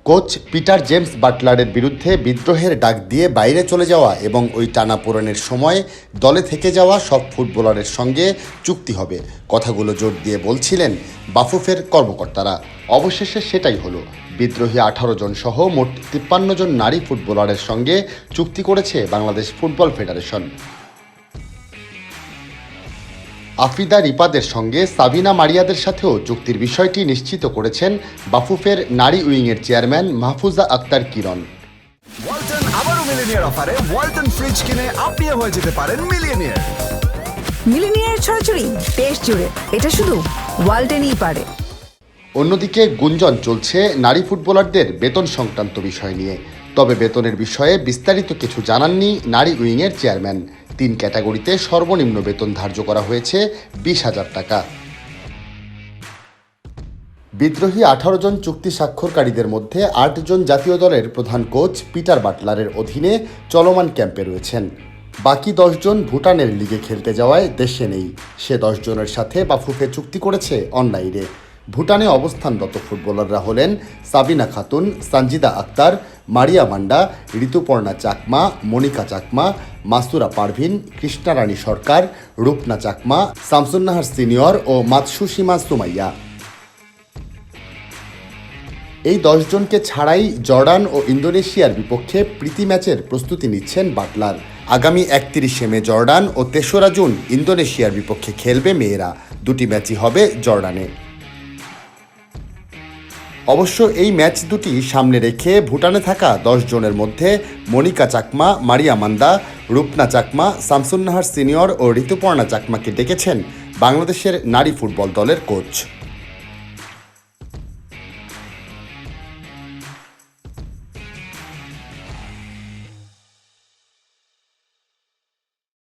Coach Peter James বাটলারের বিরুদ্ধে বিদ্রোহের ডাক দিয়ে বাইরে চলে যাওয়া এবং ওই টানাপোড়েনের সময় দলে থেকে যাওয়া সব ফুটবলারের সঙ্গে চুক্তি হবে কথাগুলো জোর দিয়ে বলছিলেন বাফুফের কর্মকর্তারা। অবশেষে সেটাই হলো। বিদ্রোহী 18 জন সহ মোট 53 জন নারী ফুটবলারের সঙ্গে চুক্তি করেছে বাংলাদেশ ফুটবল ফেডারেশন। আফিদা রিপাদের সঙ্গে সাবিনা মারিয়াদের সাথেও চুক্তির বিষয়টি নিশ্চিত করেছেন বাফুফের নারী উইংয়ের চেয়ারম্যান মাহফুজা আক্তার কিরণ। ওয়ালটন আবারও মিলিয়নিয়ার অফারে ওয়ালটন ফ্রিজ কিনে আপনিও হয়ে যেতে পারেন মিলিয়নিয়ার। মিলিয়নিয়ার ছড়াছড়ি দেশ জুড়ে, এটা শুধু ওয়ালটনই পারে। অন্যদিকে গুঞ্জন চলছে নারী ফুটবলারদের বেতন সংক্রান্ত বিষয় নিয়ে। তবে বেতনের বিষয়ে বিস্তারিত কিছু জানাননি নারী উইংয়ের চেয়ারম্যান। 3 ক্যাটাগরিতে সর্বনিম্ন বেতন ধার্য করা হয়েছে 20,000 টাকা। বিদ্রোহী 18 জন চুক্তি স্বাক্ষরকারীদের মধ্যে 8 জন জাতীয় দলের প্রধান কোচ পিটার বাটলারের অধীনে চলমান ক্যাম্পে রয়েছেন। বাকি 10 জন ভুটানের লিগে খেলতে যাওয়ায় দেশে নেই। সে 10 জনের সাথে বাফুফে চুক্তি করেছে অনলাইনে। ভুটানে অবস্থানরত ফুটবলাররা হলেন সাবিনা খাতুন, সানজিদা আক্তার, মারিয়া মান্ডা, ঋতুপর্ণা চাকমা, মনিকা চাকমা, মাসুরা পারভিন, কৃষ্ণারানী সরকার, রূপনা চাকমা, শামসুন্নাহার সিনিয়র ও মাতসুসীমা সুমাইয়া। এই 10 জনকে ছাড়াই জর্ডান ও ইন্দোনেশিয়ার বিপক্ষে প্রীতি ম্যাচের প্রস্তুতি নিচ্ছেন বাটলার। আগামী 31শে মে জর্ডান ও 3রা জুন ইন্দোনেশিয়ার বিপক্ষে খেলবে মেয়েরা। 2টি ম্যাচই হবে জর্ডানে। অবশ্য এই ম্যাচ দুটি সামনে রেখে ভুটানে থাকা 10 জনের মধ্যে মনিকা চাকমা, মারিয়া মান্দা, রূপনা চাকমা, শামসুন্নাহার সিনিয়র ও ঋতুপর্ণা চাকমাকে ডেকেছেন বাংলাদেশের নারী ফুটবল দলের কোচ।